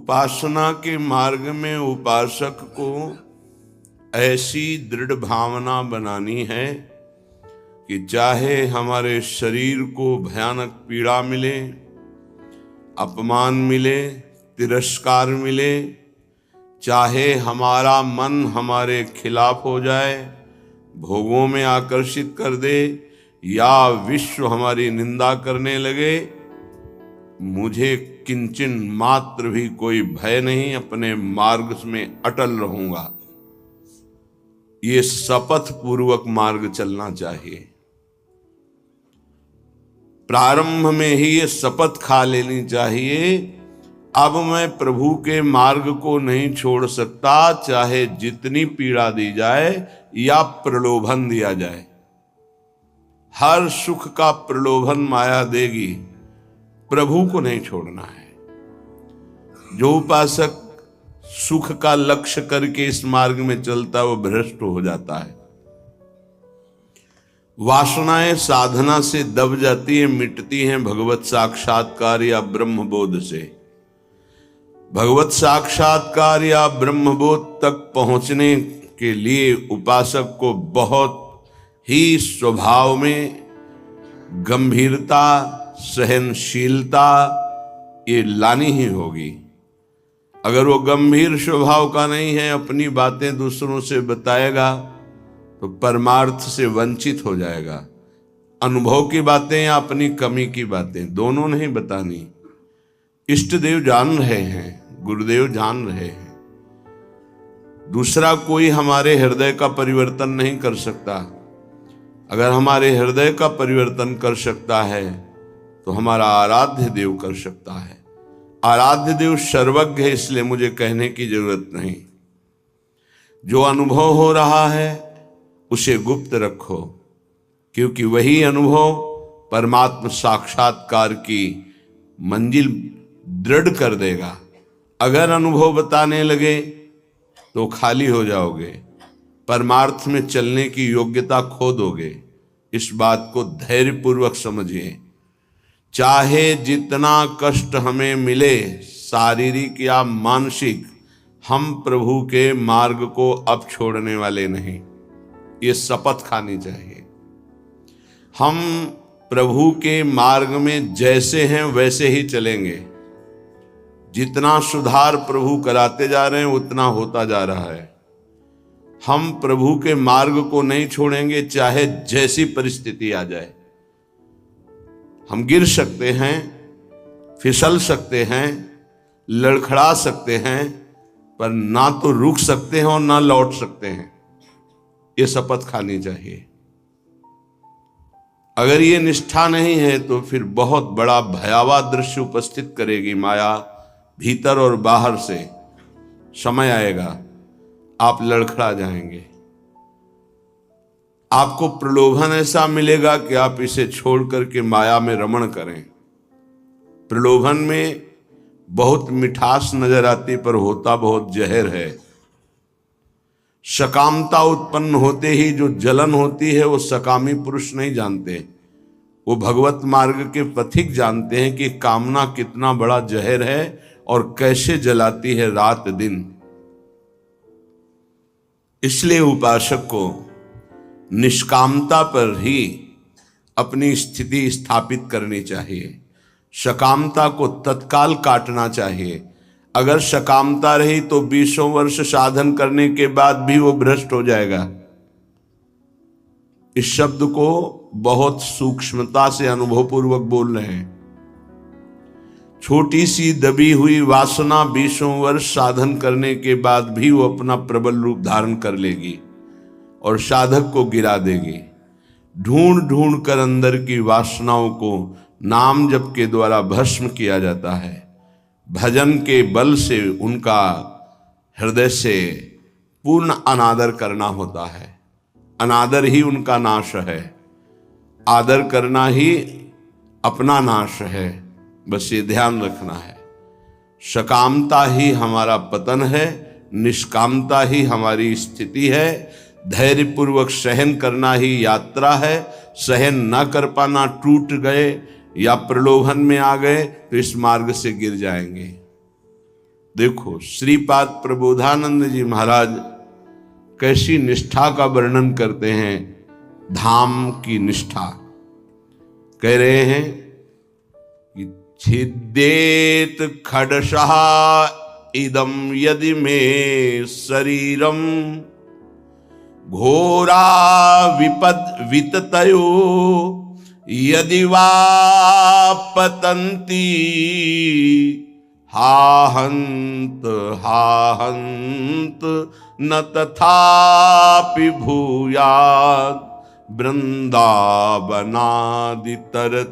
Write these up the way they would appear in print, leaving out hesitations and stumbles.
उपासना के मार्ग में उपासक को ऐसी दृढ़ भावना बनानी है कि चाहे हमारे शरीर को भयानक पीड़ा मिले, अपमान मिले, तिरस्कार मिले, चाहे हमारा मन हमारे खिलाफ हो जाए, भोगों में आकर्षित कर दे, या विश्व हमारी निंदा करने लगे, मुझे किंचन मात्र भी कोई भय नहीं, अपने मार्ग में अटल रहूंगा। ये शपथ पूर्वक मार्ग चलना चाहिए। प्रारंभ में ही ये शपथ खा लेनी चाहिए, अब मैं प्रभु के मार्ग को नहीं छोड़ सकता, चाहे जितनी पीड़ा दी जाए या प्रलोभन दिया जाए। हर सुख का प्रलोभन माया देगी, प्रभु को नहीं छोड़ना है। जो उपासक सुख का लक्ष्य करके इस मार्ग में चलता है वो भ्रष्ट हो जाता है। वासनाएं साधना से दब जाती है, मिटती हैं भगवत साक्षात्कार या ब्रह्मबोध से। भगवत साक्षात्कार या ब्रह्मबोध तक पहुंचने के लिए उपासक को बहुत ही स्वभाव में गंभीरता, सहनशीलता ये लानी ही होगी। अगर वो गंभीर स्वभाव का नहीं है, अपनी बातें दूसरों से बताएगा तो परमार्थ से वंचित हो जाएगा। अनुभव की बातें या अपनी कमी की बातें दोनों नहीं बतानी। इष्ट देव जान रहे हैं, गुरुदेव जान रहे हैं, दूसरा कोई हमारे हृदय का परिवर्तन नहीं कर सकता। अगर हमारे हृदय का परिवर्तन कर सकता है तो हमारा आराध्य देव कर सकता है। आराध्य देव सर्वज्ञ है, इसलिए मुझे कहने की जरूरत नहीं। जो अनुभव हो रहा है उसे गुप्त रखो, क्योंकि वही अनुभव परमात्मा साक्षात्कार की मंजिल दृढ़ कर देगा। अगर अनुभव बताने लगे तो खाली हो जाओगे, परमार्थ में चलने की योग्यता खो दोगे। इस बात को धैर्यपूर्वक समझिए। चाहे जितना कष्ट हमें मिले, शारीरिक या मानसिक, हम प्रभु के मार्ग को अब छोड़ने वाले नहीं। ये शपथ खानी चाहिए। हम प्रभु के मार्ग में जैसे हैं वैसे ही चलेंगे। जितना सुधार प्रभु कराते जा रहे हैं उतना होता जा रहा है। हम प्रभु के मार्ग को नहीं छोड़ेंगे, चाहे जैसी परिस्थिति आ जाए। हम गिर सकते हैं, फिसल सकते हैं, लड़खड़ा सकते हैं, पर ना तो रुक सकते हैं और ना लौट सकते हैं। ये शपथ खानी चाहिए। अगर ये निष्ठा नहीं है तो फिर बहुत बड़ा भयावह दृश्य उपस्थित करेगी माया, भीतर और बाहर से। समय आएगा आप लड़खड़ा जाएंगे। आपको प्रलोभन ऐसा मिलेगा कि आप इसे छोड़ करके माया में रमण करें। प्रलोभन में बहुत मिठास नजर आती, पर होता बहुत जहर है। सकामता उत्पन्न होते ही जो जलन होती है वो सकामी पुरुष नहीं जानते, वो भगवत मार्ग के पथिक जानते हैं कि कामना कितना बड़ा जहर है और कैसे जलाती है रात दिन। इसलिए उपासक को निष्कामता पर ही अपनी स्थिति स्थापित करनी चाहिए। सकामता को तत्काल काटना चाहिए। अगर सकामता रही तो 20 वर्ष साधन करने के बाद भी वो भ्रष्ट हो जाएगा। इस शब्द को बहुत सूक्ष्मता से अनुभवपूर्वक बोल रहे हैं। छोटी सी दबी हुई वासना 20 वर्ष साधन करने के बाद भी वो अपना प्रबल रूप धारण कर लेगी और साधक को गिरा देगी। ढूंढ ढूंढ कर अंदर की वासनाओं को नाम जप के द्वारा भस्म किया जाता है। भजन के बल से उनका हृदय से पूर्ण अनादर करना होता है। अनादर ही उनका नाश है, आदर करना ही अपना नाश है। बस ये ध्यान रखना है। सकामता ही हमारा पतन है, निष्कामता ही हमारी स्थिति है। धैर्यपूर्वक सहन करना ही यात्रा है। सहन न कर पाना, टूट गए या प्रलोभन में आ गए तो इस मार्ग से गिर जाएंगे। देखो श्रीपाद प्रबोधानंद जी महाराज कैसी निष्ठा का वर्णन करते हैं, धाम की निष्ठा। कह रहे हैं कि छिद्देत खडशः इदं यदि मे शरीरम घोरा विपद विततयो यदि वा पतन्ति हाहंत न तथापि भूयात् वृंदावनादितर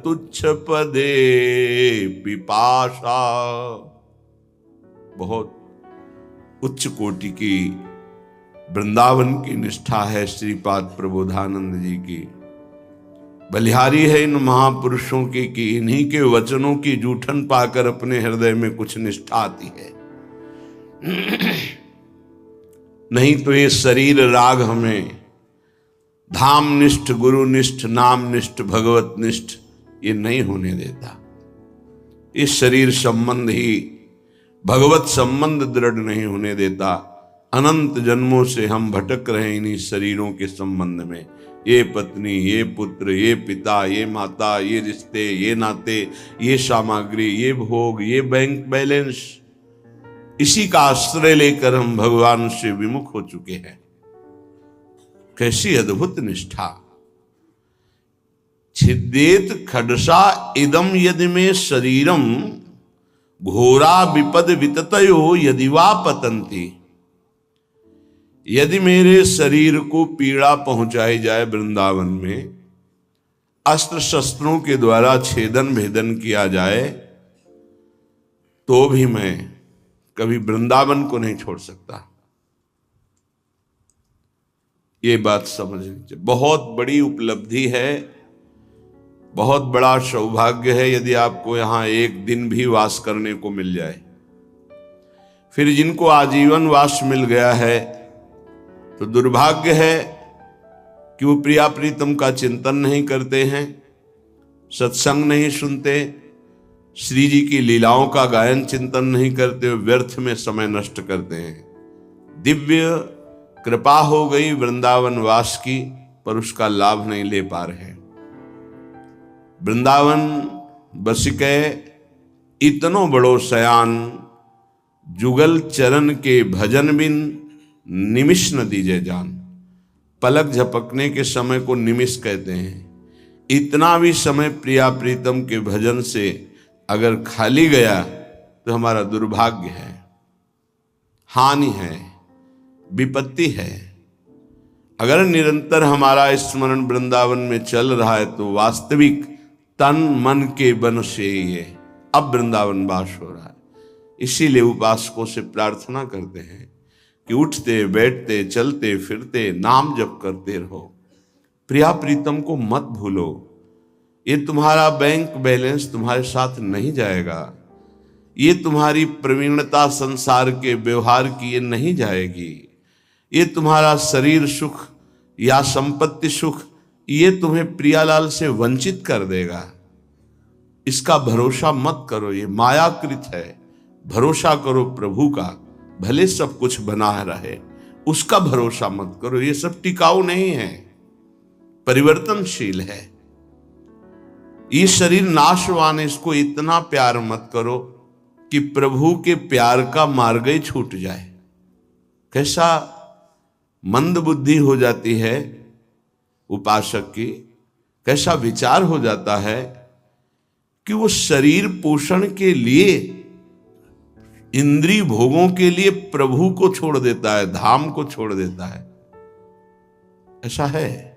तुच्छ पदे पिपाशा। बहुत उच्च कोटि की वृंदावन की निष्ठा है श्रीपाद प्रबोधानंद जी की। बलिहारी है इन महापुरुषों की कि इन्हीं के वचनों की जूठन पाकर अपने हृदय में कुछ निष्ठा आती है। नहीं तो ये शरीर राग हमें धाम निष्ठ, गुरु निष्ठ, नाम निष्ठ, भगवत निष्ठ ये नहीं होने देता। इस शरीर संबंध ही भगवत संबंध दृढ़ नहीं होने देता। अनंत जन्मों से हम भटक रहे इन्हीं शरीरों के संबंध में। ये पत्नी, ये पुत्र, ये पिता, ये माता, ये रिश्ते, ये नाते, ये सामग्री, ये भोग, ये बैंक बैलेंस, इसी का आश्रय लेकर हम भगवान से विमुख हो चुके हैं। कैसी अद्भुत निष्ठा। छिद्देत खडसा इदम यदि में शरीरम घोरा विपद विततयो यदि वा पतंती। यदि मेरे शरीर को पीड़ा पहुंचाई जाए वृंदावन में, अस्त्र शस्त्रों के द्वारा छेदन भेदन किया जाए, तो भी मैं कभी वृंदावन को नहीं छोड़ सकता। ये बात समझनी चाहिए। बहुत बड़ी उपलब्धि है, बहुत बड़ा सौभाग्य है यदि आपको यहां एक दिन भी वास करने को मिल जाए। फिर जिनको आजीवन वास मिल गया है तो दुर्भाग्य है कि वो प्रिया प्रीतम का चिंतन नहीं करते हैं, सत्संग नहीं सुनते, श्री जी की लीलाओं का गायन चिंतन नहीं करते, व्यर्थ में समय नष्ट करते हैं। दिव्य कृपा हो गई वृंदावन वास की, पर उसका लाभ नहीं ले पा रहे। वृंदावन बसिके इतनो बड़ो सयान, जुगल चरण के भजन बिन निमिष न दीजे जान। पलक झपकने के समय को निमिष कहते हैं। इतना भी समय प्रिया प्रीतम के भजन से अगर खाली गया तो हमारा दुर्भाग्य है, हानि है, विपत्ति है। अगर निरंतर हमारा स्मरण वृंदावन में चल रहा है तो वास्तविक तन मन के बन से ये अब वृंदावन वास हो रहा है। इसीलिए उपासकों से प्रार्थना करते हैं कि उठते बैठते चलते फिरते नाम जप करते रहो, प्रिया प्रीतम को मत भूलो। ये तुम्हारा बैंक बैलेंस तुम्हारे साथ नहीं जाएगा, ये तुम्हारी प्रवीणता संसार के व्यवहार की ये नहीं जाएगी, ये तुम्हारा शरीर सुख या संपत्ति सुख ये तुम्हें प्रियालाल से वंचित कर देगा। इसका भरोसा मत करो, ये मायाकृत है। भरोसा करो प्रभु का, भले सब कुछ बना रहे, उसका भरोसा मत करो। ये सब टिकाऊ नहीं है, परिवर्तनशील है। ये शरीर नाशवान है, इसको इतना प्यार मत करो कि प्रभु के प्यार का मार्ग ही छूट जाए। कैसा मंद बुद्धि हो जाती है उपासक की, कैसा विचार हो जाता है कि वो शरीर पोषण के लिए, इंद्रिय भोगों के लिए प्रभु को छोड़ देता है, धाम को छोड़ देता है। ऐसा है,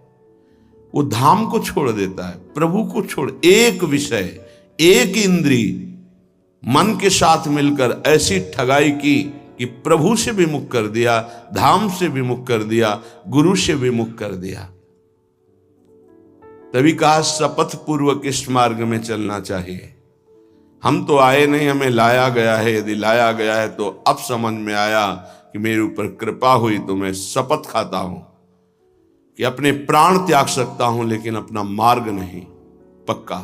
वो धाम को छोड़ देता है, प्रभु को छोड़। एक विषय, एक इंद्रिय मन के साथ मिलकर ऐसी ठगाई की कि प्रभु से विमुख कर दिया, धाम से विमुख कर दिया, गुरु से विमुख कर दिया। तभी कहा शपथ पूर्वक इस मार्ग में चलना चाहिए। हम तो आए नहीं, हमें लाया गया है। यदि लाया गया है तो अब समझ में आया कि मेरे ऊपर कृपा हुई तो मैं शपथ खाता हूं कि अपने प्राण त्याग सकता हूं, लेकिन अपना मार्ग नहीं। पक्का।